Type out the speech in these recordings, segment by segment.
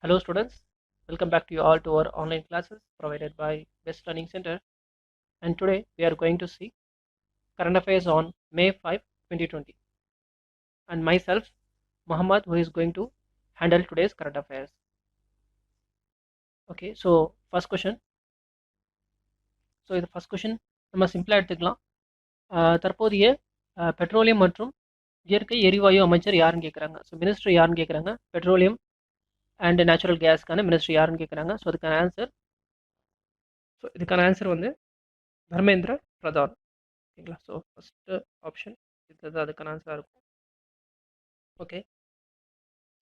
Hello students, welcome back to you all to our online classes provided by Best Learning Center, and today we are going to see current affairs on May 5, 2020, and myself Muhammad, who is going to handle today's current affairs. Okay, so first question. இந்த first question நம்ம சிம்பிளாக எடுத்துக்கலாம். தற்போதைய petroleum மற்றும் இயற்கை எரிவாயு அமைச்சர் யாருன்னு கேட்குறாங்க. ஸோ மினிஸ்டர் யாருன்னு கேட்குறாங்க. பெட்ரோலியம் அண்ட் நேச்சுரல் கேஸ்க்கான மினிஸ்டர் யாருன்னு கேட்குறாங்க. ஸோ இதுக்கான ஆன்சர் வந்து தர்மேந்திர பிரதான். ஓகேங்களா. ஸோ ஃபஸ்ட்டு ஆப்ஷன் இதுதான் அதுக்கான ஆன்சராக இருக்கும். ஓகே,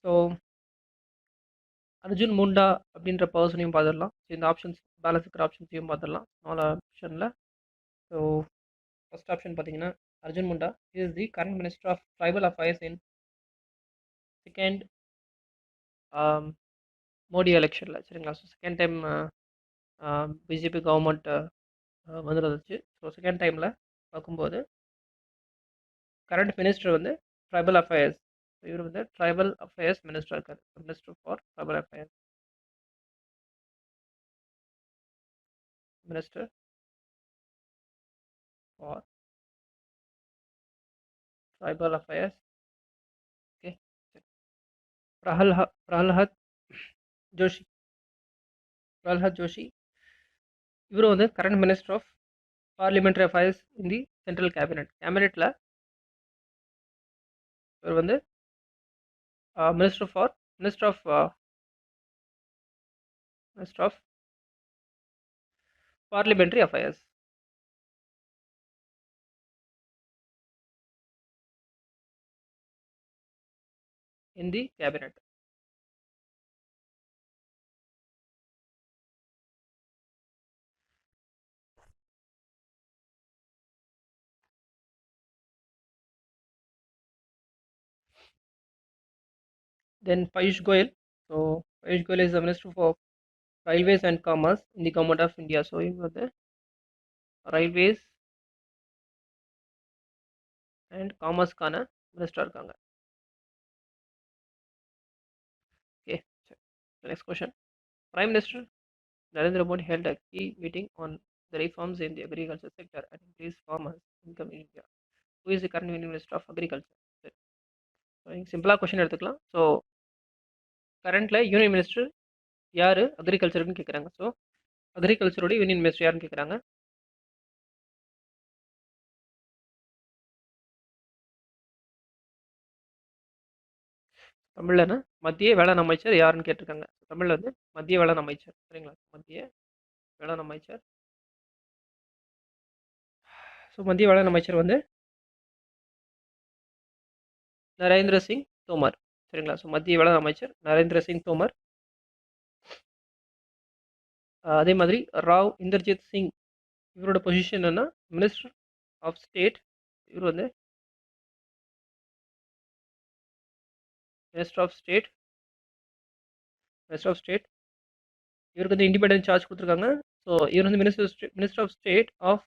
ஸோ அர்ஜுன் முண்டா அப்படின்ற பர்சனையும் பார்த்துடலாம். ஸோ இந்த ஆப்ஷன்ஸ் பேலன்ஸ் இருக்கிற ஆப்ஷன்ஸையும் பார்த்துடலாம். 4 ஆப்ஷனில். ஸோ ஃபஸ்ட் ஆப்ஷன் பார்த்தீங்கன்னா Arjun Munda is the current minister of tribal affairs in second Modi எலெக்ஷனில். சரிங்களா. So second time BJP government வந்துருந்துச்சு. ஸோ செகண்ட் டைமில் பார்க்கும்போது கரண்ட் மினிஸ்டர் வந்து ட்ரைபல் அஃபேர்ஸ். இவர் வந்து ட்ரைபல் அஃபேர்ஸ் மினிஸ்டர் இருக்கார். Minister for tribal affairs. Minister for tribal affairs. Okay, Pralhad Joshi. Pralhad Joshi இவர் வந்து current minister of parliamentary affairs in the central கேபினெட்டில் இவர் வந்து minister of parliamentary affairs. in the cabinet. Then Piyush Goyal. So Piyush Goyal is the Minister for Railways and Commerce in the Government of India. So இவங்க வந்து railways and காமர்ஸ்க்கான minister இருக்காங்க. Okay, next question. Prime Minister Narendra Modi held a key meeting on the reforms in the agriculture sector and increased farmers' income in India. Who is the current Minister of Agriculture? சிம்பிளாக question எடுத்துக்கலாம். So கரண்ட்ல union minister யார் அக்ரிகல்ச்சருக்குன்னு கேட்குறாங்க. So அக்ரிகல்ச்சரோட union minister யாருன்னு கேட்குறாங்க. தமிழில் மத்திய வேளாண் அமைச்சர் யாருன்னு கேட்டிருக்காங்க. தமிழில் வந்து மத்திய வேளாண் அமைச்சர். சரிங்களா. மத்திய வேளாண் அமைச்சர். ஸோ மத்திய வேளாண் அமைச்சர் வந்து நரேந்திர சிங் தோமர். சரிங்களா. ஸோ மத்திய வேளாண் அமைச்சர் நரேந்திர சிங் தோமர். அதே மாதிரி ராவ் இந்தர்ஜித் சிங் இவரோட பொசிஷன் என்னன்னா மினிஸ்டர் ஆஃப் ஸ்டேட். இவர் வந்து மினிஸ்டர் ஆஃப் ஸ்டேட். இவருக்கு வந்து இண்டிபெண்டன்ட் சார்ஜ் கொடுத்துருக்காங்க. ஸோ இவர் வந்து minister of state of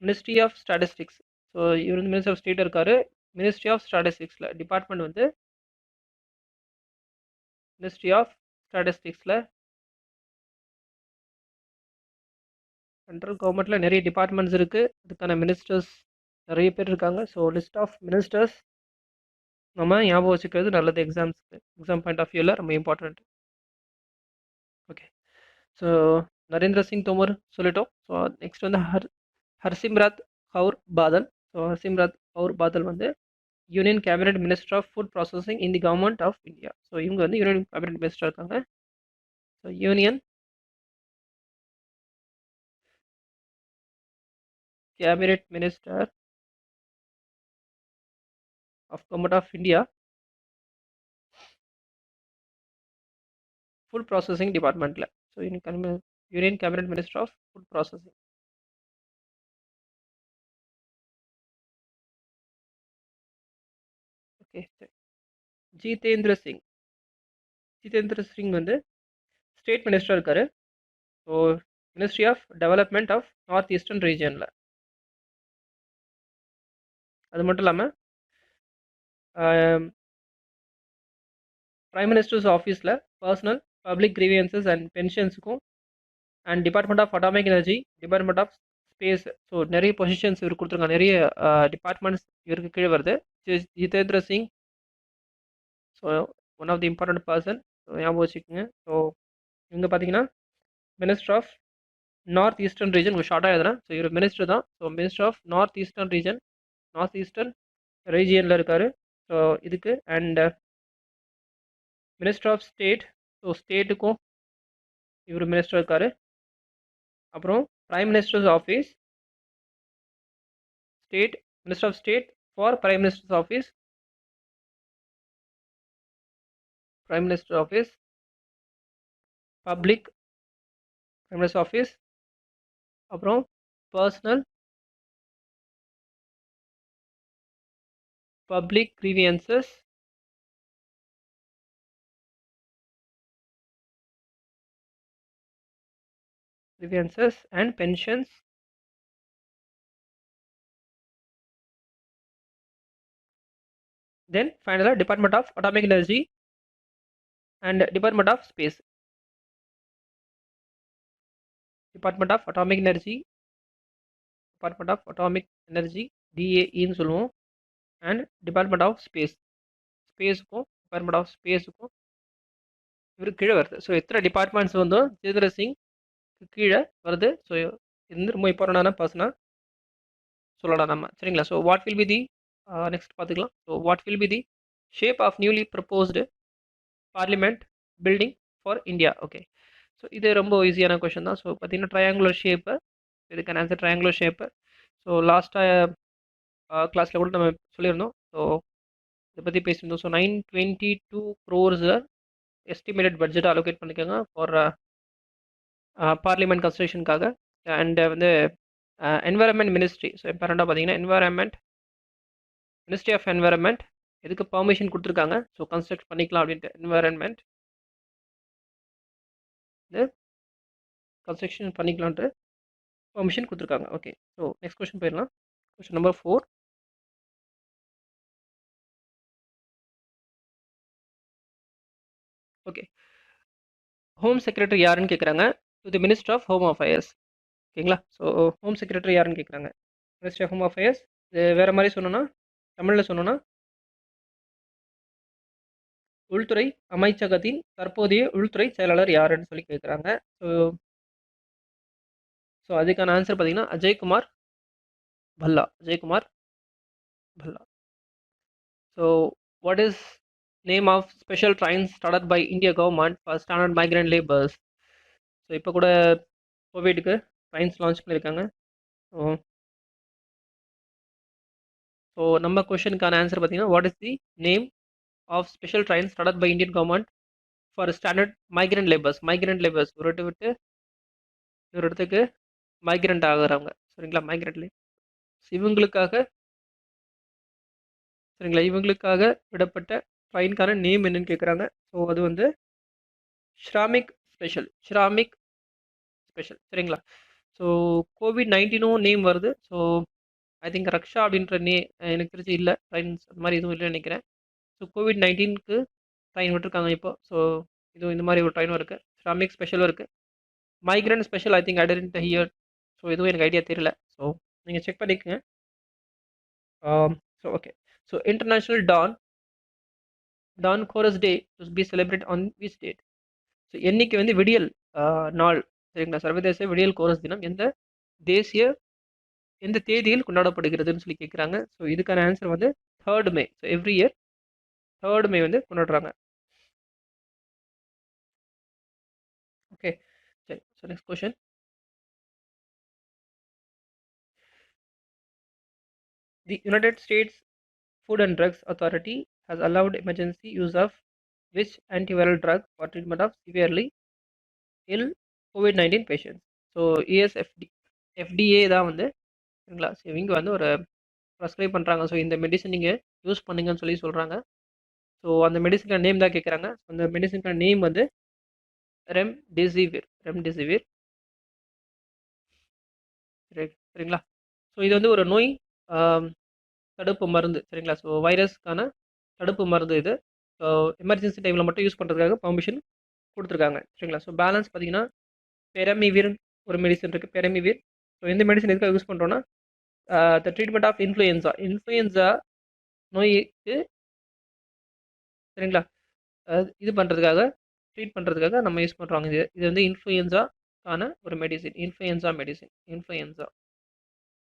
ministry of statistics. So இவர் வந்து மினிஸ்டர் ஆஃப் ஸ்டேட் இருக்காரு. மினிஸ்ட்ரி ஆஃப் ஸ்டாட்டிஸ்டிக்ஸில் டிபார்ட்மெண்ட் வந்து மினிஸ்ட்ரி ஆஃப் ஸ்டாட்டிஸ்டிக்ஸில் சென்ட்ரல் கவர்மெண்ட்டில் நிறைய டிபார்ட்மெண்ட்ஸ் இருக்குது. அதுக்கான மினிஸ்டர்ஸ் நிறைய பேர் இருக்காங்க. ஸோ லிஸ்ட் ஆஃப் மினிஸ்டர்ஸ் நம்ம ஞாபகம் வச்சுக்கிறது நல்லது. எக்ஸாம் பாயிண்ட் ஆஃப் வியூவில் ரொம்ப important. Okay, so Narendra Singh Tomar சொல்லிட்டோம். ஸோ நெக்ஸ்ட் வந்து ஹர்சிம்ரத் கவுர் பாதல். ஸோ ஹர்சிம்ரத் கவுர் பாதல் வந்து union cabinet minister of food processing in the government of India. So இவங்க வந்து யூனியன் கேபினட் மினிஸ்டர் இருக்காங்க. So union cabinet minister of government of India food processing டிபார்ட்மெண்ட்டில். So union cabinet minister of food processing. Okay, Jitendra Singh வந்து state minister இருக்காரு. So ministry of development of north eastern ரீஜனில். அது மட்டும் இல்லாமல் பிரைம் மினிஸ்டர்ஸ் ஆஃபீஸில் personnel, public grievances and பென்ஷன்ஸுக்கும் and department of atomic energy, department of space. So நிறைய positions இவர் கொடுத்துருக்காங்க, நிறைய டிபார்ட்மெண்ட்ஸ் இவருக்கு கீழே வருது. Jitendra Singh, so one of the important person, ஞாபகம் வச்சுக்கோங்க. ஸோ இவங்க பார்த்தீங்கன்னா minister of north eastern region, ஷார்ட்டாக எழுதுறேன். ஸோ இவர் மினிஸ்டர் தான். So minister of north eastern region, north eastern ரீஜியனில் இருக்கார். ஸோ இதுக்கு and minister of state, so ஸ்டேட்டுக்கும் இவர் மினிஸ்டர் இருக்கார். அப்புறம் prime minister's office, state minister of state for prime minister's office, prime minister office, public prime minister office, அப்புறம் personnel, public grievances, and pensions. Then finally Department of Atomic Energy and Department of Space. Department of Atomic Energy, DAE ன்னு சொல்லுவோம். And department of ஸ்பேஸுக்கும் department of ஸ்பேஸுக்கும் இவர் கீழே வருது. So எத்தனை departments வந்து ஜிதேந்திர சிங் கீழே வருது. ஸோ இது ரொம்ப இம்பார்ட்டண்டான பர்சனாக சொல்லலாம் நம்ம, சரிங்களா? So what will be the next பார்த்துக்கலாம். So what will be the shape of newly proposed parliament building for India? Okay, so இது ரொம்ப ஈஸியான கொஷின் தான். ஸோ பார்த்தீங்கன்னா ட்ரையாங்குலர் ஷேப்பு, இதுக்கான ஆன்சர் ட்ரையாங்குலர் ஷேப்பு. ஸோ லாஸ்ட்டாக கிளாஸில் கூட நம்ம சொல்லியிருந்தோம். ஸோ இதை பற்றி பேசியிருந்தோம். So 922 crores estimated budget allocate பண்ணிக்கோங்க ஃபார் பார்லிமெண்ட் கன்ஸ்ட்ரக்ஷனுக்காக. அண்ட் வந்து என்வரன்மெண்ட் மினிஸ்ட்ரி, ஸோ இம்பார்ட்டண்ட்டாக பார்த்தீங்கன்னா என்வரன்மெண்ட், மினிஸ்ட்ரி ஆஃப் என்வரன்மெண்ட் எதுக்கு பர்மிஷன் கொடுத்துருக்காங்க, ஸோ கன்ஸ்ட்ரக்ட் பண்ணிக்கலாம் அப்படின்ட்டு. என்வரன்மெண்ட் இது கன்ஸ்ட்ரக்ஷன் பண்ணிக்கலான்ட்டு பர்மிஷன் கொடுத்துருக்காங்க. ஓகே, ஸோ நெக்ஸ்ட் கொஸ்டின் போயிடலாம். Question number 4. Okay, home secretary யாருன்னு கேட்குறாங்க. To the minister of home affairs. ஓகேங்களா? ஸோ ஹோம் செக்ரட்டரி யாருன்னு கேட்குறாங்க. Ministry of home affairs. இது வேறு மாதிரி சொன்னோன்னா, தமிழில் சொன்னோன்னா உள்துறை அமைச்சகத்தின் தற்போதைய உள்துறை செயலாளர் யாருன்னு சொல்லி கேட்குறாங்க. ஸோ ஸோ அதுக்கான ஆன்சர் பார்த்தீங்கன்னா Ajay Kumar Bhalla. So what is name of special trains started by India government for standard migrant labours? So இப்போ கூட கோவிடுக்கு ட்ரைன்ஸ் லான்ச் பண்ணியிருக்காங்க. ஸோ நம்ம கொஷனுக்கான ஆன்சர் பார்த்தீங்கன்னா what is the name of special trains started by Indian government for standard migrant labours ஒரு விட்டு ஒரு இடத்துக்கு மைக்ரண்ட் ஆகுறவங்க, சரிங்களா? இவங்களுக்காக விடப்பட்ட ட்ரெயின்கான நேம் என்னன்னு கேட்குறாங்க. ஸோ அது வந்து ஷ்ராமிக் ஸ்பெஷல், சரிங்களா? ஸோ கோவிட்-19 நேம் வருது. ஸோ ஐ திங்க் ரக்ஷா அப்படின்ற எனக்கு தெரிஞ்சு இல்லை, ட்ரெயின்ஸ் அந்த மாதிரி எதுவும் இல்லைன்னு நினைக்கிறேன். ஸோ கோவிட்-19க்கு ட்ரெயின் விட்டுருக்காங்க இப்போ. ஸோ இதுவும் இந்த மாதிரி ஒரு ட்ரெயினும் இருக்குது. ஷ்ராமிக் ஸ்பெஷலும் இருக்குது. Migrant special I think I didn't hear. So எதுவும் எனக்கு ஐடியா தெரியல. ஸோ நீங்கள் செக் பண்ணிக்கோங்க. So okay, so international dawn chorus day to be celebrate on which date? So என்னைக்கு வந்து விடியல் நாள், சரிங்களா? சர்வதேச விடியல் கோரஸ் தினம் எந்த தேதியில் கொண்டாடப்படுகிறதுன்னு சொல்லி கேட்குறாங்க. ஸோ இதுக்கான ஆன்சர் வந்து 3rd May. So every year 3rd May வந்து கொண்டாடுறாங்க. ஓகே, சரி. So next question. The United states Food and Drugs Authority has allowed emergency use of which antiviral drug for treatment of severely ill COVID-19 patients? So FDA தான் வந்து, சரிங்களா? So இவங்க வந்து ஒரு prescribe பண்ணுறாங்க. ஸோ இந்த medicine நீங்கள் use பண்ணுங்கன்னு சொல்லி சொல்கிறாங்க. ஸோ அந்த மெடிசனுக்கான நேம் தான் கேட்குறாங்க. அந்த மெடிசனுக்கான நேம் வந்து ரெம்டெசிவிர், சரிங்களா? ஸோ இது வந்து ஒரு நோய் தடுப்பு மருந்து, சரிங்களா? ஸோ வைரஸ்க்கான தடுப்பு மருந்து இது. ஸோ எமர்ஜென்சி டைமில் மட்டும் யூஸ் பண்ணுறதுக்காக பர்மிஷன் குடுத்துருக்காங்க. சரிங்களா? ஸோ பேலன்ஸ் பார்த்தீங்கன்னா, பெரமிவிர் ஒரு மெடிசின் இருக்கு. பெரமிவிர். ஸோ இந்த மெடிசின் எதுக்காக யூஸ் பண்றோம்னா, the treatment of influenza. Influenza நோய்க்கு சரிங்களா? இது பண்றதுக்காக, ட்ரீட் பண்றதுக்காக நம்ம யூஸ் பண்றாங்க. இது இது வந்து இன்ஃப்ளூயன்ஸாக்கான ஒரு மெடிசின். Influenza medicine. இன்ஃப்ளூயன்ஸா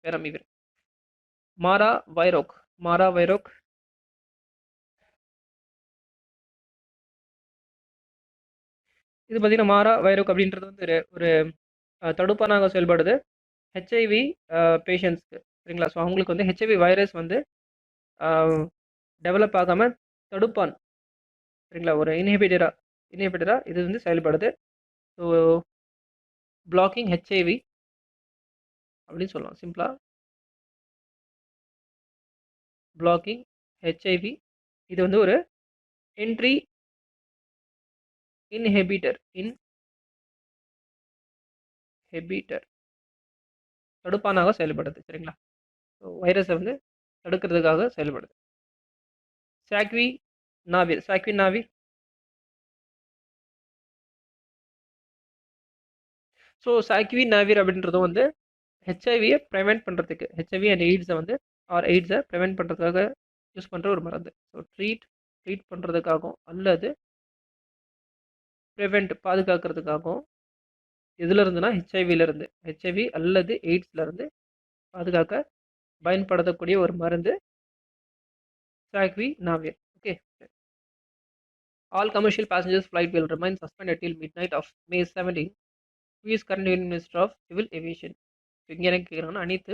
பெரமிவிர். மாரா வைரோக். மாரா வைரோக். இது பார்த்தீங்கன்னா, மாரா வைரோக் அப்படின்றது வந்து ஒரு தடுப்பானாக செயல்படுது. ஹெச்ஐவி பேஷண்ட்ஸ்க்கு சரிங்களா? ஸோ அவங்களுக்கு வந்து ஹெச்ஐவி வைரஸ் வந்து அ டெவலப் ஆகாம தடுப்பான் சரிங்களா? ஒரு இன்ஹிபிட்டரா இது வந்து செயல்படுது. ஸோ பிளாக்கிங் ஹெச்ஐவி அப்படின்னு சொல்லலாம். சிம்பிளா பிளாக்கிங் ஹெச்ஐவி. இது வந்து ஒரு என்ட்ரி இன்ஹிபிட்டர் இன்ஹிபிட்டர் தடுப்பானாக செயல்படுது சரிங்களா? ஸோ வைரஸை வந்து தடுக்கிறதுக்காக செயல்படுது. சாக்வி நாவிர். சாக்வி நாவிர். ஸோ சாக்வி நாவிர் அப்படின்றது வந்து ஹெச்ஐவியை ப்ரிவென்ட் பண்ணுறதுக்கு ஹெச்ஐவி அண்ட் எய்ட்ஸை வந்து எய்ட்ஸை ப்ரிவென்ட் பண்ணுறதுக்காக யூஸ் பண்ணுற ஒரு மருந்து. ஸோ ட்ரீட் பண்ணுறதுக்காகவும் அல்லது ப்ரிவென்ட் பாதுகாக்கிறதுக்காகவும் எதுல இருந்துன்னா ஹெச்ஐவியிலிருந்து ஹெச்ஐவி அல்லது எய்ட்ஸ்லேருந்து பாதுகாக்க பயன்படுத்தக்கூடிய ஒரு மருந்து saquinavir. Okay. All commercial passengers flight will remain suspended till midnight of May 17. Who is current Union Minister of Civil Aviation? இங்கே என்ன கேட்குறாங்கன்னா, அனைத்து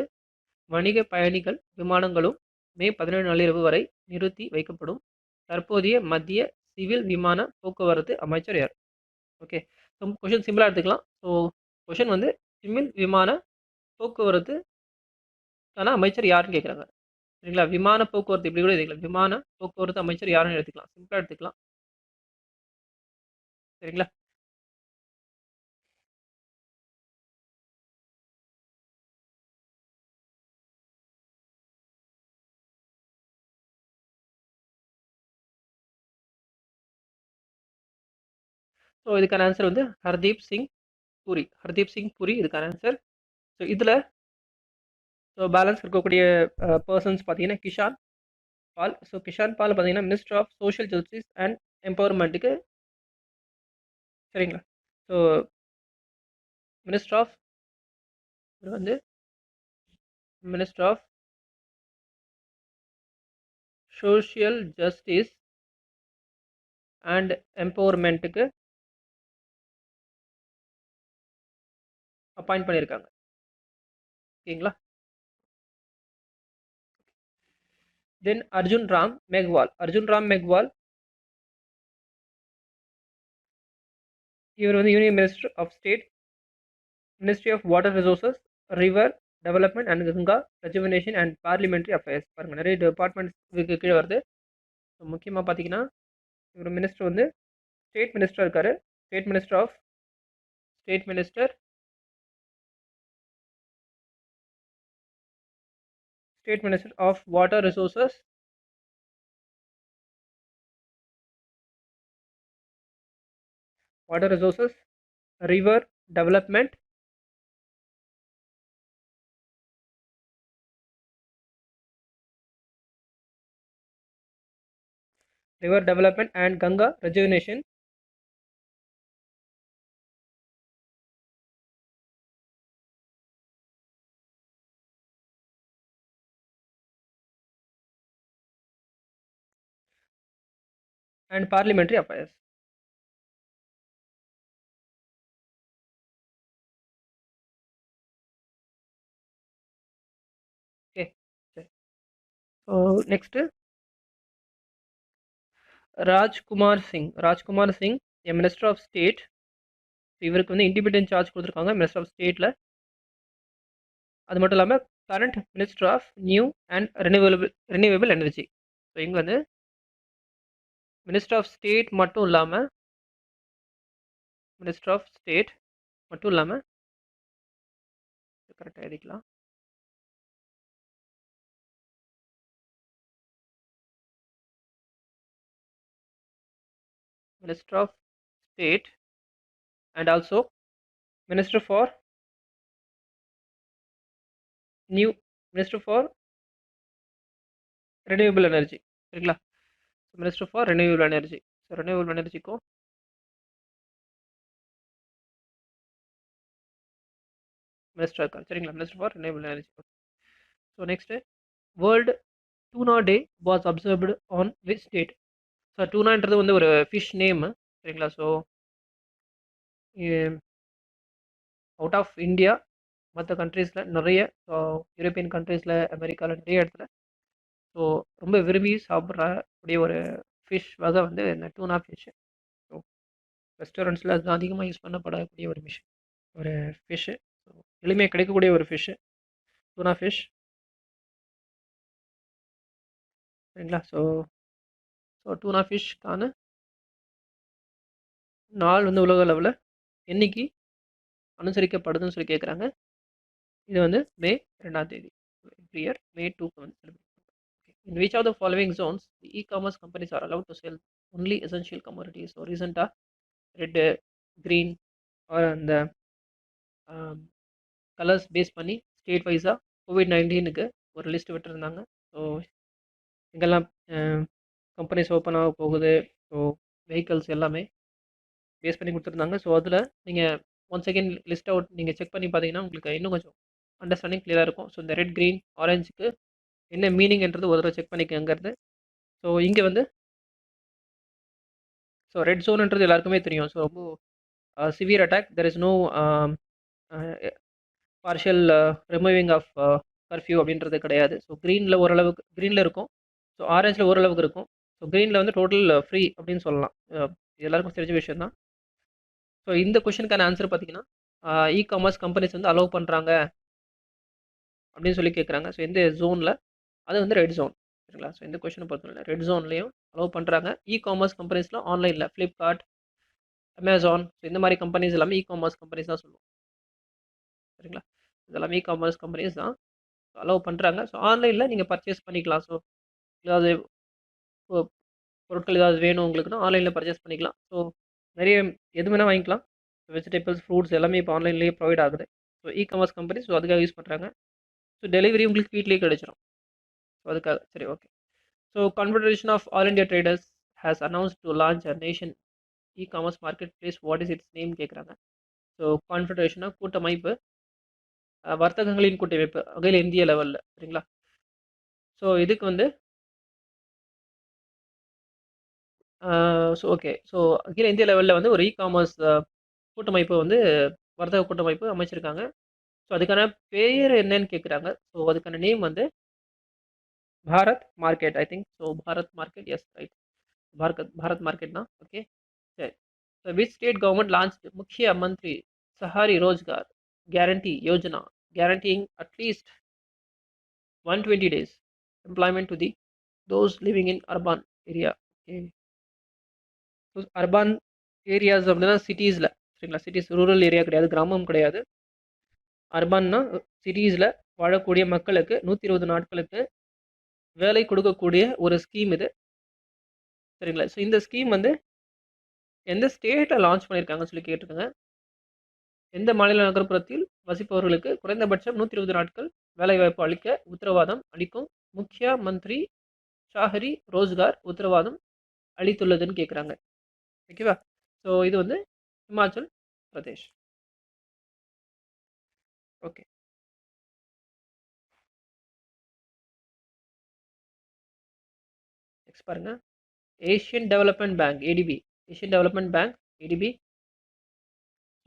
வணிக பயணிகள் விமானங்களும் மே 17 நள்ளிரவு வரை நிறுத்தி வைக்கப்படும். தற்போதைய மத்திய சிவில் விமான போக்குவரத்து அமைச்சர் யார்? ஓகே. ஸோ கொஷின் சிம்பிளாக எடுத்துக்கலாம். ஸோ கொஷின் வந்து சிவில் விமான போக்குவரத்துக்கான அமைச்சர் யாருன்னு கேட்குறாங்க. சரிங்களா? விமான போக்குவரத்து இப்படி கூட எடுத்துக்கலாம். விமான போக்குவரத்து அமைச்சர் யாருன்னு எடுத்துக்கலாம். சிம்பிளாக எடுத்துக்கலாம். சரிங்களா? ஸோ இதுக்கான ஆன்சர் வந்து ஹர்தீப் சிங் பூரி. ஹர்தீப் சிங் பூரி இதுக்கான ஆன்சர். ஸோ இதில் ஸோ பேலன்ஸ் இருக்கக்கூடிய பர்சன்ஸ் பார்த்தீங்கன்னா கிஷான் பால். ஸோ கிஷான் பால் பார்த்தீங்கன்னா minister of social justice and எம்பவர்மெண்ட்டுக்கு சரிங்களா? ஸோ மினிஸ்டர் ஆஃப் இவர் வந்து minister of social justice and எம்பவர்மெண்ட்டுக்கு அப்பாயிண்ட் பண்ணியிருக்காங்க. ஓகேங்களா? தென் அர்ஜுன் ராம் மெக்வால். அர்ஜுன் ராம் மெக்வால் இவர் வந்து union minister of state ministry of water resources river development and Ganga rejuvenation and parliamentary affairs. பாருங்க நிறைய டிபார்ட்மெண்ட்ஸ் இதுக்கு கீழே வருது. முக்கியமாக பார்த்தீங்கன்னா இவர் மினிஸ்டர் வந்து ஸ்டேட் மினிஸ்டர் இருக்காரு. State minister of state minister state minister of water resources river development and Ganga rejuvenation and parliamentary affairs. Okay. சரி. So next Raj Kumar Singh. Raj Kumar Singh a minister of state. இவருக்கு வந்து இண்டிபெண்டன்ட் சார்ஜ் கொடுத்துருக்காங்க மினிஸ்டர் ஆஃப் ஸ்டேட்டில். அது மட்டும் இல்லாமல் current minister of new and renewable energy. So இங்கே வந்து மினிஸ்டர் ஆஃப் ஸ்டேட் மட்டும் இல்லாமல் கரெக்டாக எழுதிக்கலாம். Minister of state and also minister for new minister for renewable energy. சரிங்களா? Minister for renewable energy. So renewable எனர்ஜிக்கும் மினிஸ்டர் இருக்காங்க. சரிங்களா? Minister for renewable energy. So next world tuna day was observed on which state? So டூனான்றது வந்து ஒரு fish name. சரிங்களா? So out of India மற்ற கண்ட்ரீஸில் நிறைய, ஸோ யூரோப்பியன் கண்ட்ரீஸில், அமெரிக்காவில் நிறைய இடத்துல ஸோ ரொம்ப விரும்பி சாப்பிட்றக்கூடிய ஒரு ஃபிஷ் வகை வந்து இந்த டூனா ஃபிஷ். ஸோ ரெஸ்டாரண்ட்ஸில் அது அதிகமாக யூஸ் பண்ணப்படக்கூடிய ஒரு ஒரு ஃபிஷ்ஷு. ஸோ எளிமையாக கிடைக்கக்கூடிய ஒரு ஃபிஷ்ஷு டூனா ஃபிஷ். சரிங்களா? ஸோ ஸோ டூனா ஃபிஷ்க்கான நாள் வந்து உலக அளவில் என்னைக்கு அனுசரிக்கப்படுதுன்னு சொல்லி கேட்குறாங்க. இது வந்து மே 2ஆம் தேதி. எவ்ரி இயர் மே 2க்கு வந்து செலிப்ரேட் பண்ணுறாங்க. In which of the following zones the e-commerce companies are allowed to sell only essential commodities? So ரீசெண்டாக ரெட்டு, க்ரீன் ஆர் அந்த கலர்ஸ் பேஸ் பண்ணி ஸ்டேட் வைஸாக கோவிட்-19க்கு ஒரு லிஸ்ட் விட்டுருந்தாங்க. ஸோ எங்கெல்லாம் கம்பெனிஸ் ஓப்பன் ஆக போகுது, ஸோ வெஹிக்கல்ஸ் எல்லாமே பேஸ் பண்ணி கொடுத்துருந்தாங்க. ஸோ அதில் நீங்கள் ஒன் செகண்ட் லிஸ்ட் அவுட் நீங்கள் செக் பண்ணி பார்த்தீங்கன்னா உங்களுக்கு இன்னும் கொஞ்சம் அண்டர்ஸ்டாண்டிங் கிளியராக இருக்கும். ஸோ இந்த ரெட், க்ரீன், ஆரஞ்சுக்கு என்ன மீனிங்ன்றது ஒரு தடவை செக் பண்ணிக்கங்கிறது. ஸோ இங்கே வந்து ஸோ ரெட் ஜோன்ன்றது எல்லாருக்குமே தெரியும். ஸோ ரொம்ப severe attack, there is no partial removing of curfew அப்படின்றது கிடையாது. ஸோ க்ரீனில் ஓரளவுக்கு க்ரீனில் இருக்கும். ஸோ ஆரஞ்சில் ஓரளவுக்கு இருக்கும். ஸோ க்ரீனில் வந்து டோட்டல் ஃப்ரீ அப்படின்னு சொல்லலாம். எல்லாருக்கும் தெரிஞ்ச விஷயம் தான். ஸோ இந்த கொஷனுக்கான ஆன்சர் பார்த்தீங்கன்னா இ-காமர்ஸ் கம்பெனிஸ் வந்து அலோவ் பண்ணுறாங்க அப்படின்னு சொல்லி கேட்குறாங்க. ஸோ எந்த ஜோனில்? அது வந்து ரெட் ஜோன். சரிங்களா? ஸோ இந்த கொஷனை பொறுத்தவரை ரெட் ஜோன்லேயும் அலோவ் பண்ணுறாங்க. இ-காமர்ஸ் கம்பெனிஸில் ஆன்லைனில் ஃப்ளிப்கார்ட், அமேசான், ஸோ இந்த மாதிரி கம்பெனிஸ் எல்லாமே இ-காமர்ஸ் கம்பெனிஸ் தான் சொல்லுவோம். சரிங்களா? இதெல்லாமே இ-காமர்ஸ் கம்பெனிஸ் தான் அலோவ் பண்ணுறாங்க. ஸோ ஆன்லைனில் நீங்கள் பர்ச்சேஸ் பண்ணிக்கலாம். ஸோ ஏதாவது பொருட்கள் ஏதாவது வேணும் உங்களுக்குன்னா ஆன்லைனில் பர்ச்சேஸ் பண்ணிக்கலாம். ஸோ நிறைய எது வேணால் வாங்கிக்கலாம். வெஜிடபிள்ஸ், ஃப்ரூட்ஸ் எல்லாமே இப்போ ஆன்லைன்லேயே ப்ரொவைட் ஆகுது. ஸோ இ-காமர்ஸ் கம்பெனி ஸோ அதுக்காக யூஸ் பண்ணுறாங்க. ஸோ டெலிவரி உங்களுக்கு வீட்லேயே கிடைச்சிரும். ஸோ அதுக்காக சரி, okay. So confederation of all India traders has announce to launch a nation e-commerce marketplace. What is its name கேட்குறாங்க. ஸோ கான்ஃபெடரேஷனாக கூட்டமைப்பு, வர்த்தகங்களின் கூட்டமைப்பு அகில இந்திய லெவலில். சரிங்களா? ஸோ இதுக்கு வந்து ஸோ ஓகே. ஸோ அகில இந்திய லெவலில் வந்து ஒரு இ-காமர்ஸ் கூட்டமைப்பு வந்து வர்த்தக கூட்டமைப்பு அமைச்சிருக்காங்க. ஸோ அதுக்கான பேர் என்னன்னு கேட்குறாங்க. ஸோ அதுக்கான நேம் வந்து Bharat market, I think. So Bharat market, yes right. Bharat market தான். ஓகே, சரி. So which state government launch Mukhya Mantri Shahari Rozgar guarantee Yojana guaranteeing at least 120 days employment to the those living in urban area. Okay. So urban areas அப்படின்னா சிட்டிஸில். சரிங்களா? Cities rural area கிடையாது, கிராமம் கிடையாது. அர்பான்னா சிட்டிஸில் வாழக்கூடிய மக்களுக்கு 120 நாட்களுக்கு வேலை கொடுக்கக்கூடிய ஒரு ஸ்கீம் இது. சரிங்களா? ஸோ இந்த ஸ்கீம் வந்து எந்த ஸ்டேட்டில் லான்ச் பண்ணியிருக்காங்கன்னு சொல்லி கேட்டிருக்காங்க. எந்த மாநில நகர்ப்புறத்தில் வசிப்பவர்களுக்கு குறைந்தபட்சம் 120 நாட்கள் வேலைவாய்ப்பு அளிக்க உத்தரவாதம் அளிக்கும் முக்கிய மந்திரி ஷாஹரி ரோஜ்கார் உத்தரவாதம் அளித்துள்ளதுன்னு கேட்குறாங்க. ஓகேவா? ஸோ இது வந்து ஹிமாச்சல் பிரதேஷ். ஓகே. நெக்ஸ்ட் பாருங்க. Asian development bank, ADB. Asian development bank, ADB.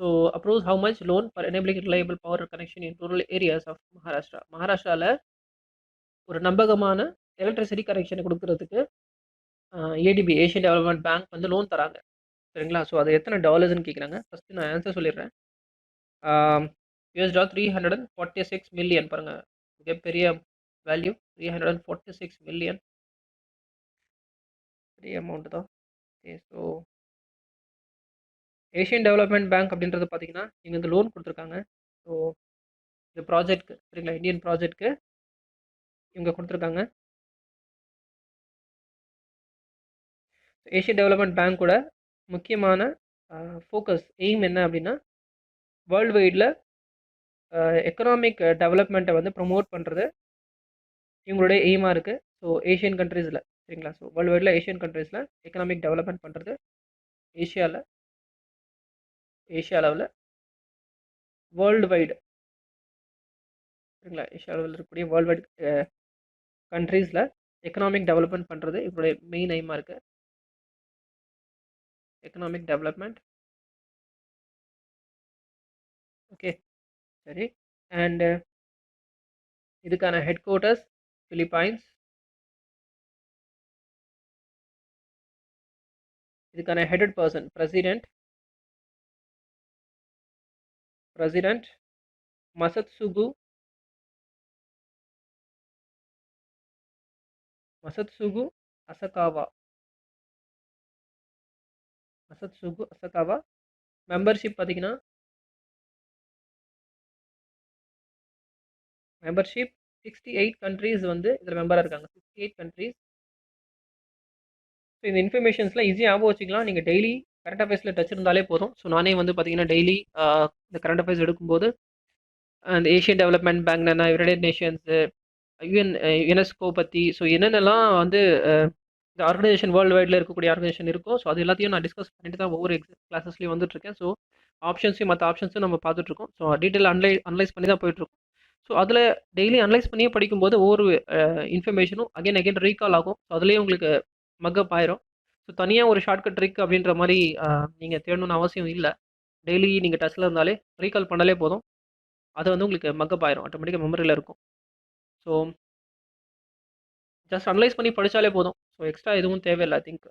So approves how much loan for enabling reliable power connection in rural areas of Maharashtra. மகாராஷ்டிராவில் ஒரு நம்பகமான எலக்ட்ரிசிட்டி கனெக்ஷனை கொடுக்கறதுக்கு ஏடிபி, ஏஷியன் டெவலப்மெண்ட் பேங்க் வந்து லோன் தராங்க. சரிங்களா? ஸோ அது எத்தனை டாலர்ஸ்ன்னு கேட்குறாங்க. ஃபஸ்ட்டு நான் ஆன்சர் சொல்லிடுறேன். $346 மில்லியன். பாருங்கள், மிகப்பெரிய வேல்யூ. 346 மில்லியன் பெரிய அமௌண்ட் தான். Okay. So Asian development bank அப்படின்றது பார்த்தீங்கன்னா இங்கே வந்து லோன் கொடுத்துருக்காங்க. ஸோ இந்த ப்ராஜெக்ட்க்கு, சரிங்களா, இந்தியன் ப்ராஜெக்ட்க்கு இவங்க கொடுத்துருக்காங்க. ஏஷியன் டெவலப்மெண்ட் பேங்க்கோட முக்கியமான ஃபோக்கஸ் எய்ம் என்ன அப்படின்னா வேர்ல்டு வைடில் எக்கனாமிக் டெவலப்மெண்ட்டை வந்து ப்ரொமோட் பண்ணுறது இவங்களுடைய எய்மாக இருக்குது. ஸோ ஏஷியன் கண்ட்ரீஸில் சரிங்களா. ஸோ வேர்ல்டு வைடில் ஏஷியன் கண்ட்ரீஸில் எக்கனாமிக் டெவலப்மெண்ட் பண்ணுறது ஏஷியா அளவில் வேர்ல்டு வைடு சரிங்களா. ஏஷியா அளவில் இருக்கக்கூடிய வேர்ல்டு வைடு கண்ட்ரீஸில் எக்கனாமிக் டெவலப்மெண்ட் பண்ணுறது இவங்களுடைய மெயின் எய்மாக இருக்குது. எக்கனாமிக் டெவலப்மெண்ட் ஓகே சரி. அண்டு இதுக்கான ஹெட் குவார்ட்டர்ஸ் பிலிப்பைன்ஸ். இதுக்கான headed person president Masatsugu Asakawa. Membership பார்த்தீங்கன்னா மெம்பர்ஷிப் 68 கண்ட்ரீஸ் வந்து இதில் மெம்பராக இருக்காங்க. 68 கண்ட்ரீஸ். ஸோ இந்த இன்ஃபர்மேஷன்ஸ்லாம் ஈஸியாக ஞாபகம் வச்சுக்கலாம். நீங்கள் டெய்லி கரண்ட் அஃபேர்ஸில் டச் இருந்தாலே போதும். ஸோ நானே வந்து பார்த்தீங்கன்னா டெய்லி இந்த கரண்ட் அஃபேர்ஸ் எடுக்கும்போது அந்த Asian development bank, United nations, UNESCO பற்றி, ஸோ என்னென்னலாம் வந்து இந்த ஆர்கனைசேஷன் வேர்ல்டு வைடில் இருக்கக்கூடிய ஆர்கனைசேஷன் இருக்கும். ஸோ அது எல்லாத்தையும் நான் டிஸ்கஸ் பண்ணிட்டு தான் ஒவ்வொரு கிளாஸஸ்லையும் வந்துட்டுருக்கேன். ஸோ ஆப்ஷன்ஸையும் மற்ற ஆப்ஷன்ஸும் நம்ம பார்த்துட்ருக்கோம். ஸோ டீட்டெயில் அனலைஸ் பண்ணி தான் போயிட்டுருக்கோம். ஸோ அதில் டெய்லி அனலைஸ் பண்ணியே படிக்கும்போது ஒவ்வொரு இன்ஃபர்மேஷனும் அகைன் ரீகால் ஆகும். ஸோ அதுலேயே உங்களுக்கு மக்கப் ஆயிரும். ஸோ தனியாக ஒரு ஷார்ட்கட் ட்ரிக் அப்படின்ற மாதிரி நீங்கள் தேடணும்னு அவசியம் இல்லை. டெய்லி நீங்கள் டச்சில் இருந்தாலே ரீகால் பண்ணாலே போதும். அது வந்து உங்களுக்கு மக்கப் ஆயிரும், ஆட்டோமேட்டிக்காக மெமரியில் இருக்கும். ஸோ ஜஸ்ட் அனலைஸ் பண்ணி படித்தாலே போதும். ஸோ எக்ஸ்ட்ரா எதுவும் தேவையில்லை ஐ திங்க்.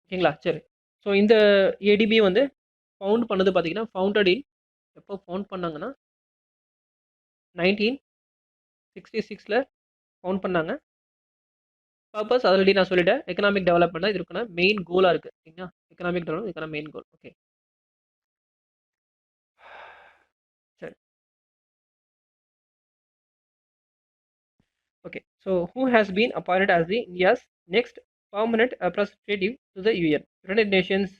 ஓகேங்களா சரி. ஸோ இந்த ஏடிபி வந்து ஃபவுண்ட் பண்ணது பார்த்தீங்கன்னா ஃபவுண்டட் இன் எப்போ ஃபவுண்ட் பண்ணாங்கன்னா 1966 ஃபவுண்ட் பண்ணாங்க. பர்பஸ் ஆல்ரெடி நான் சொல்லிட்டேன். எக்கனாமிக் டெவலப்மெண்ட் தான் இதுக்கான மெயின் கோலாக இருக்குது. சரிங்களா. எக்கனாமிக் டெவலப்மெண்ட் இதுக்கான மெயின் கோல். ஓகே சரி. Okay so who has been appointed as the India's next permanent representative to the UN, United Nations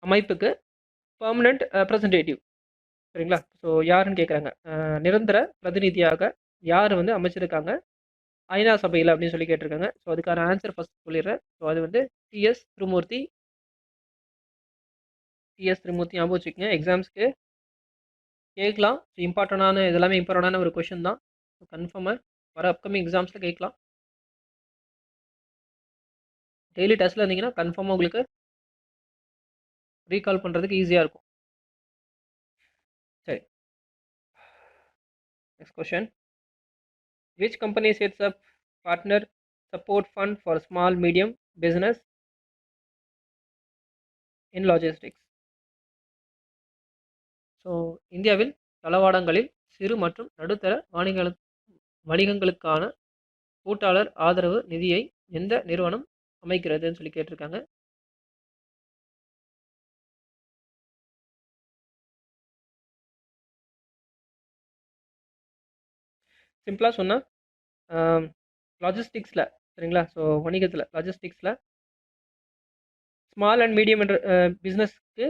அமைப்புக்கு பர்மனெண்ட் ரெப்ரஸன்டேட்டிவ் சரிங்களா. ஸோ யாருன்னு கேட்குறாங்க. நிரந்தர பிரதிநிதியாக யார் வந்து அமைச்சிருக்காங்க ஐநா சபையில் அப்படின்னு சொல்லி கேட்டிருக்காங்க. ஸோ அதுக்கான ஆன்சர் ஃபஸ்ட் சொல்லிடுறேன். ஸோ அது வந்து டிஎஸ் திருமூர்த்தி ஞாபகம் வச்சுக்கோங்க. எக்ஸாம்ஸ்க்கு கேட்கலாம். ஸோ இம்பார்ட்டண்டான இதெல்லாமே இம்பார்ட்டண்டான ஒரு கொஷின் தான். ஸோ கன்ஃபார்மாக வர அப்கமிங் எக்ஸாம்ஸில் கேட்கலாம். டெய்லி டெஸ்ட்டில் இருந்தீங்கன்னா கன்ஃபார்மாக உங்களுக்கு ரீகால் பண்ணுறதுக்கு ஈஸியாக இருக்கும். சரி next question. Which company sets up partner support fund for small medium business in logistics. So இந்தியாவில் தளவாடங்களில் சிறு மற்றும் நடுத்தர வணிகங்களுக்கான கூட்டாளர் ஆதரவு நிதியை எந்த நிறுவனம் அமைக்கிறதுன்னு சொல்லி கேட்டிருக்காங்க. சிம்பிளாக சொன்னால் லாஜிஸ்டிக்ஸில் சரிங்களா. ஸோ வணிகத்தில் லாஜிஸ்டிக்ஸில் ஸ்மால் அண்ட் மீடியம் என்ற பிஸ்னஸ்க்கு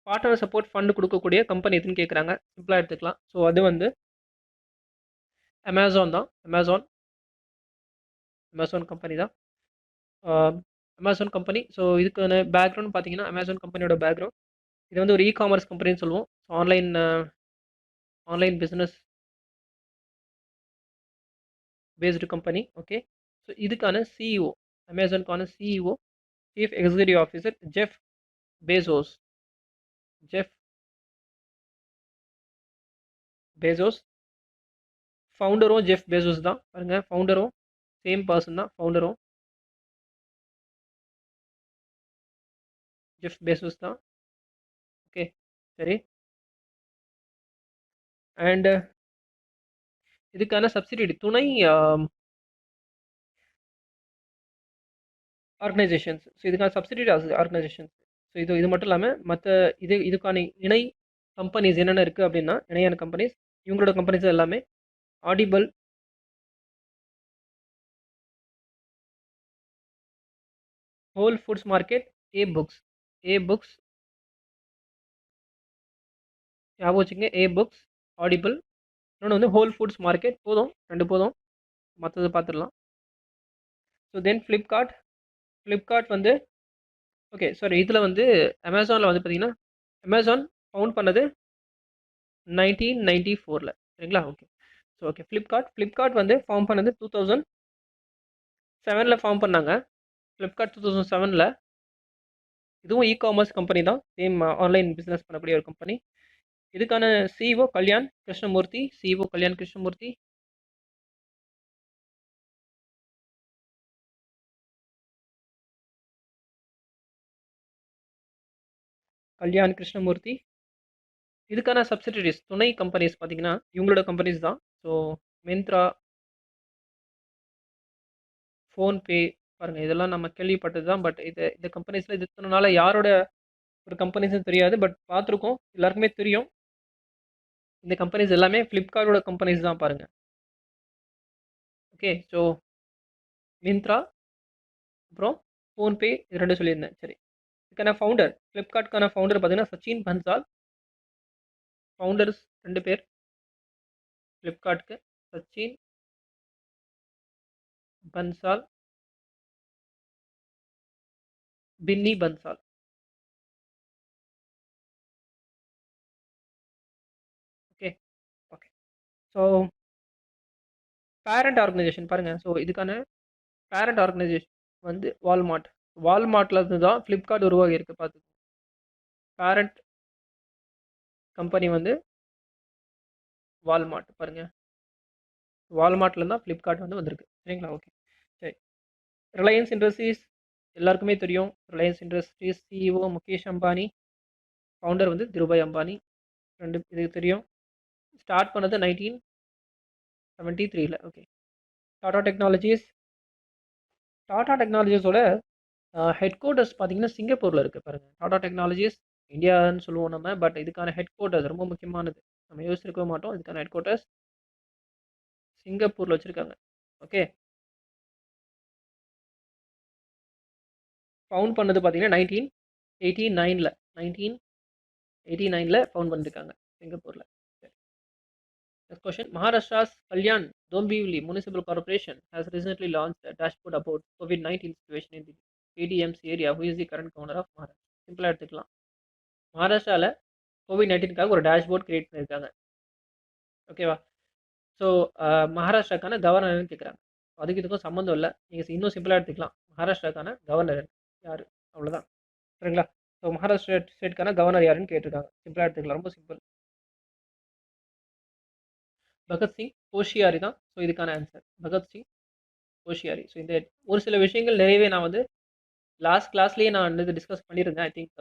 பார்ட்னர் சப்போர்ட் ஃபண்டு கொடுக்கக்கூடிய கம்பெனி எதுன்னு கேட்குறாங்க. சிம்பிளாக எடுத்துக்கலாம். ஸோ அது வந்து அமேசான் தான். அமேசான் கம்பெனி தான். Amazon company. ஸோ இதுக்கான பேக்ரவுண்ட் பார்த்தீங்கன்னா அமேசான் கம்பெனியோட பேக்ரவுண்ட் இது வந்து ஒரு இ-காமர்ஸ் கம்பெனின்னு சொல்லுவோம். So online business based company. Okay so இதுக்கான சிஇஓ அமேசானுக்கான CEO chief executive officer Jeff Bezos. ஃபவுண்டரும் ஜெஃப் பேசோஸ் தான். பாருங்க ஃபவுண்டரும் சேம் பர்சன் தான். ஃபவுண்டரும் ஜெஃப் பேசோஸ் தான். ஓகே சரி. அண்ட் இதுக்கான சப்சிடியரி துணை ஆர்கனைசேஷன்ஸ். ஸோ இதுக்கான சப்சிடியரி ஆர்கனைசேஷன்ஸ். ஸோ இது மட்டும் இல்லாமல் மற்ற இதுக்கான இணை கம்பெனிஸ் என்னென்ன இருக்குது அப்படின்னா இணையான கம்பெனிஸ் இவங்களோட கம்பெனிஸ் எல்லாமே ஆடிபிள், ஹோல் ஃபுட்ஸ் மார்க்கெட், ஏ புக்ஸ். ஏ புக்ஸ் ஞாபகம் வச்சுக்கங்க. ஏ புக்ஸ், ஆடிபிள். இன்னொன்று வந்து ஹோல் ஃபுட்ஸ் மார்க்கெட். போதும், 2 போதும். மற்றது பார்த்துடலாம். So then Flipkart. ஃப்ளிப்கார்ட் வந்து ஓகே சாரி, இதில் வந்து அமேசானில் வந்து பார்த்தீங்கன்னா அமேசான் ஃபவுண்ட் பண்ணது 1994 சரிங்களா? ஓகே. ஸோ ஓகே, ஃப்ளிப்கார்ட் வந்து ஃபார்ம் பண்ணது 2007 ஃபார்ம் பண்ணாங்க. ஃப்ளிப்கார்ட் 2007. இதுவும் இ காமர்ஸ் கம்பெனி தான், சேம் ஆன்லைன் பிஸ்னஸ் பண்ணக்கூடிய ஒரு கம்பெனி. இதுக்கான சிஇஓ கல்யாண் கிருஷ்ணமூர்த்தி. சிஇஓ கல்யாண் கிருஷ்ணமூர்த்தி. கல்யாண் கிருஷ்ணமூர்த்தி. இதுக்கான சப்சிடரிஸ், துணை கம்பெனிஸ் பார்த்தீங்கன்னா இவங்களோட கம்பெனிஸ் தான். ஸோ மிந்த்ரா, ஃபோன்பே பாருங்கள், இதெல்லாம் நம்ம கேள்விப்பட்டது தான். பட் இந்த கம்பெனிஸில் இது இத்தனை நாள் யாரோட ஒரு கம்பெனிஸ்னு தெரியாது. பட் பார்த்துருக்கோம், எல்லாருக்குமே தெரியும். இந்த கம்பெனிஸ் எல்லாமே ஃப்ளிப்கார்ட்டோட கம்பெனிஸ் தான் பாருங்கள். ஓகே. ஸோ மிந்த்ரா அப்புறம் ஃபோன்பே, இது ரெண்டும் சொல்லியிருந்தேன். சரி, இதுக்கான ஃபவுண்டர், ஃப்ளிப்கார்ட்கான ஃபவுண்டர் பார்த்தீங்கன்னா சச்சின் பன்சால். ஃபவுண்டர்ஸ் 2 பேர் ஃப்ளிப்கார்ட்க்கு. சச்சின் பன்சால், பின்னி Bansal. Okay. Okay. So parent organisation பாருங்கள். ஸோ இதுக்கான பேரண்ட் ஆர்கனைசேஷன் வந்து வால்மார்ட். வால்மார்ட்ல இருந்து தான் ஃப்ளிப்கார்ட் உருவாகி இருக்கு பார்த்து. பேரண்ட் கம்பெனி வந்து வால்மார்ட் பாருங்க. வால்மார்ட்ல தான் ஃப்ளிப்கார்ட் வந்து வந்திருக்கு சரிங்களா? ஓகே. சரி, ரிலையன்ஸ் இண்டஸ்ட்ரீஸ் எல்லாருக்குமே தெரியும். ரிலையன்ஸ் இண்டஸ்ட்ரீஸ் சிஇஓ முகேஷ் அம்பானி. ஃபவுண்டர் வந்து திருபாய் அம்பானி. ரெண்டு இது தெரியும். ஸ்டார்ட் பண்ணது 1973. ஓகே. டாடா டெக்னாலஜிஸ். டாடா டெக்னாலஜிஸோட ஹெட் குவார்ட்டர்ஸ் பார்த்தீங்கன்னா சிங்கப்பூரில் இருக்குது பாருங்கள். டாடா டெக்னாலஜிஸ் இந்தியான்னு சொல்லுவோம் நம்ம. பட் இதுக்கான ஹெட் குவார்ட்டர்ஸ் ரொம்ப முக்கியமானது, நம்ம யோசிச்சிருக்க மாட்டோம். இதுக்கான ஹெட் குவார்ட்டர்ஸ் சிங்கப்பூரில் வச்சுருக்காங்க. ஓகே. ஃபவுண்ட் பண்ணது பார்த்தீங்கன்னா 1989. 1989 ஃபவுண்ட் பண்ணியிருக்காங்க சிங்கப்பூரில். Next question. Maharashtra's Kalyan Dombivli municipal corporation has recently launched a dashboard about COVID-19 situation in the ADMC area. Who is the current governor of Maharashtra? சிம்பிளாக எடுத்துக்கலாம். மகாராஷ்டிராவில் COVID-19க்காக ஒரு டேஷ்போர்ட் கிரியேட் பண்ணியிருக்காங்க. ஓகேவா? ஸோ மகாராஷ்டிராக்கான கவர்னர்னு கேட்குறாங்க. அதுக்கு இதுக்கும் சம்மந்தம் இல்லை. நீங்கள் இன்னும் சிம்பிளாக எடுத்துக்கலாம். மகாராஷ்டிராக்கான கவர்னர் யார், அவ்வளோதான். சரிங்களா? ஸோ மகாராஷ்டிரா ஸ்டேட்கான கவர்னர் யாருன்னு கேட்டிருக்காங்க. சிம்பிளாக எடுத்துக்கலாம், ரொம்ப சிம்பிள். பகத்சிங் கோஷியாரி தான். ஸோ இதுக்கான ஆன்சர் பகத்சிங் கோஷியாரி. ஸோ இந்த ஒரு சில விஷயங்கள் நிறையவே நான் வந்து லாஸ்ட் கிளாஸ்லேயே நான் வந்து டிஸ்கஸ் பண்ணியிருந்தேன். ஐ திங்க்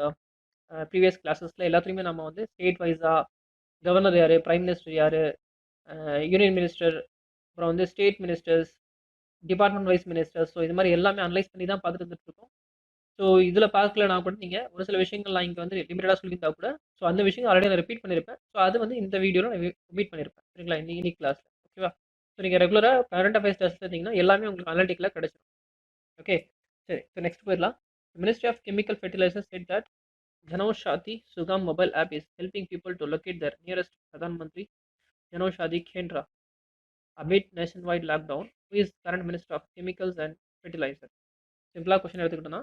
ப்ரீவியஸ் கிளாஸஸில் எல்லாத்துலேயுமே நம்ம வந்து ஸ்டேட் வைஸாக கவர்னர் யார், பிரைம் மினிஸ்டர் யார், யூனியன் மினிஸ்டர், அப்புறம் வந்து state ministers, department wise ministers, so இது மாதிரி எல்லாமே அனலைஸ் பண்ணி தான் பார்த்துட்டு வந்துட்டுருக்கோம். ஸோ இதில் பார்க்கலனா கூட நீங்கள் ஒரு சில விஷயங்கள் நான் இங்கே வந்து லிமிட்டடாக சொல்லியிருந்தா கூட, ஸோ அந்த விஷயம் ஆல்ரெடி நான் ரிப்பீட் பண்ணியிருப்பேன். ஸோ அது வந்து இந்த வீடியோவில் நான் ரிப்பீட் பண்ணியிருப்பேன் சரிங்களா? இன்னைக்கு கிளாஸில். ஓகேவா? ஸோ நீங்கள் ரெகுலராக கரண்ட் அஃபேர்ஸ் டெஸ்ட் இருந்தீங்கன்னா எல்லாமே உங்களுக்கு அனலிட்டிக்கலாக கிடைச்சிடும். ஓகே. சரி, ஸோ நெக்ஸ்ட் போயிடலாம். Ministry of chemical fertilizers said that Janaushadhi Sugam mobile app is helping people to locate their nearest Pradhan Mantri Janaushadhi Kendra amid nationwide lockdown. Who is current minister of chemicals and fertilizer? சிம்பிளாக question எடுத்துக்கிட்டோன்னா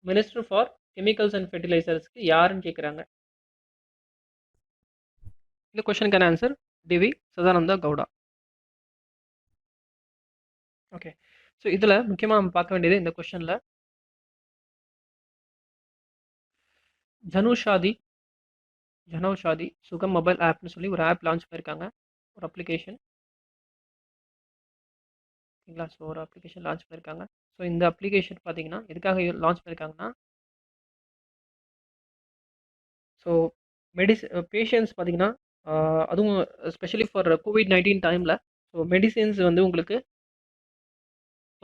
minister for chemicals and ஃபெர்டிலைசர்ஸ்க்கு யாருன்னு கேட்குறாங்க. இந்த கொஸ்டினுக்கான answer DV Sadananda Gowda. Okay. So இதில் முக்கியமாக நம்ம பார்க்க வேண்டியது இந்த கொஸ்டினில் ஜனௌஷாதி சுகம் மொபைல் ஆப்னு சொல்லி ஒரு ஆப் லான்ச் பண்ணியிருக்காங்க, ஒரு அப்ளிகேஷன். ஓகேங்களா? ஸோ ஒரு அப்ளிகேஷன் லான்ச் பண்ணியிருக்காங்க. ஸோ இந்த அப்ளிகேஷன் பார்த்தீங்கன்னா எதுக்காக லான்ச் பண்ணியிருக்காங்கன்னா, ஸோ பேஷண்ட்ஸ் பார்த்தீங்கன்னா அதுவும் ஸ்பெஷலி ஃபார் COVID-19 டைமில் ஸோ மெடிசின்ஸ் வந்து உங்களுக்கு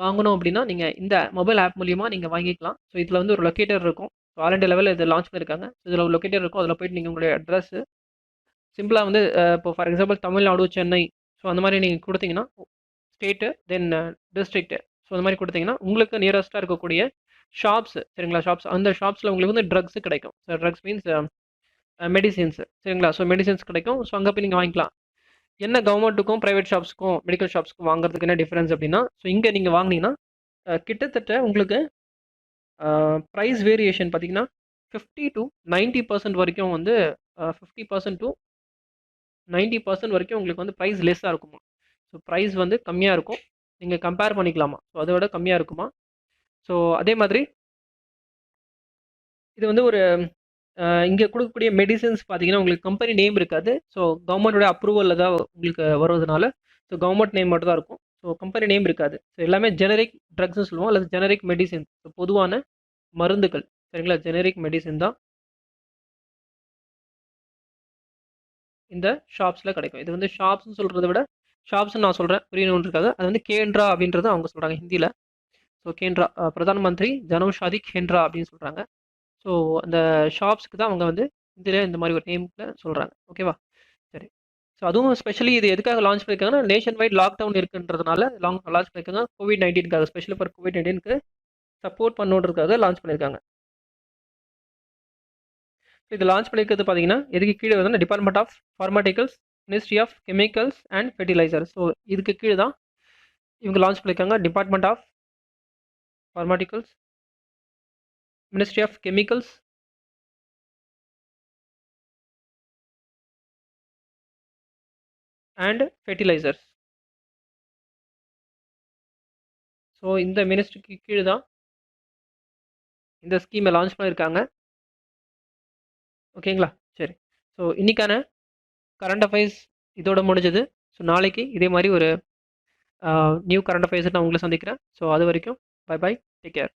வாங்கணும் அப்படின்னா நீங்கள் இந்த மொபைல் ஆப் மூலியமாக நீங்கள் வாங்கிக்கலாம். ஸோ இதில் வந்து ஒரு லொக்கேட்டர் இருக்கும். ஸோ ஆல் இண்டியா லெவலில் இதை லான்ச் பண்ணியிருக்காங்க. ஸோ இதில் ஒரு லொக்கேட்டர் இருக்கும். அதில் போய்ட்டு நீங்கள் உங்களுடைய அட்ரஸ்ஸு சிம்பிளாக வந்து இப்போ for example Tamil Nadu, Chennai, so அந்த மாதிரி நீங்கள் கொடுத்தீங்கன்னா ஸ்டேட்டு, தென் டிஸ்ட்ரிக்ட்டு, ஸோ அந்த மாதிரி கொடுத்தீங்கன்னா உங்களுக்கு நியரஸ்ட்டாக இருக்கக்கூடிய ஷாப்ஸ் சரிங்களா, ஷாப்ஸ் அந்த ஷாப்ஸில் உங்களுக்கு வந்து ட்ரக்ஸ் கிடைக்கும். ஸோ ட்ரக்ஸ் மீன்ஸ் மெடிசின்ஸ் சரிங்களா. ஸோ மெடிசின்ஸ் கிடைக்கும். ஸோ அங்கே போய் நீங்கள் வாங்கிக்கலாம். என்ன கவர்மெண்ட்டுக்கும் ப்ரைவேட் ஷாப்ஸ்க்கும் மெடிக்கல் ஷாப்ஸ்க்கும் வாங்குறதுக்கு என்ன டிஃப்ரென்ஸ் அப்படின்னா, ஸோ இங்கே நீங்கள் வாங்கினீங்கன்னா கிட்டத்தட்ட உங்களுக்கு ப்ரைஸ் வேரியேஷன் பார்த்தீங்கன்னா 50 to 90% வரைக்கும் வந்து 50% to 90% வரைக்கும் உங்களுக்கு வந்து ப்ரைஸ் லெஸ்ஸாக இருக்குமா. ஸோ ப்ரைஸ் வந்து கம்மியாக இருக்கும். நீங்கள் கம்பேர் பண்ணிக்கலாமா. ஸோ அதை விட கம்மியாக இருக்குமா. ஸோ அதே மாதிரி இது வந்து ஒரு இங்கே கொடுக்கக்கூடிய மெடிசன்ஸ் பார்த்தீங்கன்னா உங்களுக்கு கம்பெனி நேம் இருக்காது. ஸோ கவர்மெண்ட்டோட அப்ரூவலில் தான் உங்களுக்கு வருவதனால ஸோ கவர்மெண்ட் நேம் மட்டும் தான் இருக்கும். ஸோ கம்பெனி நேம் இருக்காது. ஸோ எல்லாமே ஜெனரிக் ட்ரக்ஸ்னு சொல்லுவோம் அல்லது ஜெனரிக் மெடிசின். ஸோ பொதுவான மருந்துகள் சரிங்களா, ஜெனரிக் மெடிசின் தான் இந்த ஷாப்ஸில் கிடைக்கும். இது வந்து ஷாப்ஸ்னு சொல்கிறத விட ஷாப்ஸ்னு நான் சொல்கிறேன் புரியணுன்றதுக்காக. அது வந்து கேந்திரா அப்படின்றது அவங்க சொல்கிறாங்க ஹிந்தியில். ஸோ கேந்திரா பிரதான் மந்திரி ஜனௌஷாதி கேந்திரா அப்படின்னு சொல்கிறாங்க. ஸோ அந்த ஷாப்ஸ்க்கு தான் அவங்க வந்து இதில் இந்த மாதிரி ஒரு நேமில் சொல்கிறாங்க. ஓகேவா, சரி. ஸோ அதுவும் ஸ்பெஷலி இது எதுக்காக லான்ச் பண்ணியிருக்காங்கன்னா நேஷன் வைட் லாக்டவுன் இருக்குன்றதுனால லான்ச் பண்ணியிருக்காங்க. COVID-19க்காக ஸ்பெஷலி ஃபார் COVID-19க்கு சப்போர்ட் பண்ணுன்றதுக்காக லான்ச் பண்ணியிருக்காங்க. இது லான்ச் பண்ணியிருக்கிறது பார்த்தீங்கன்னா எதுக்கு கீழே வந்து department of pharmaceuticals, ministry of chemicals and fertilizers. So இதுக்கு கீழே தான் இவங்க லான்ச் பண்ணியிருக்காங்க. Department of pharmaceuticals, ministry of chemicals and fertilizers. So இந்த மினிஸ்ட்ரிக்கு கீழே தான் இந்த ஸ்கீமை லான்ச் பண்ணியிருக்காங்க. ஓகேங்களா, சரி. ஸோ இன்றைக்கான கரண்ட் அஃபேர்ஸ் இதோட முடிஞ்சது. ஸோ நாளைக்கு இதே மாதிரி ஒரு நியூ கரண்ட் அஃபேர்ஸ் நான் உங்களை சந்திக்கிறேன். ஸோ அது வரைக்கும் பை பை, டேக் கேர்.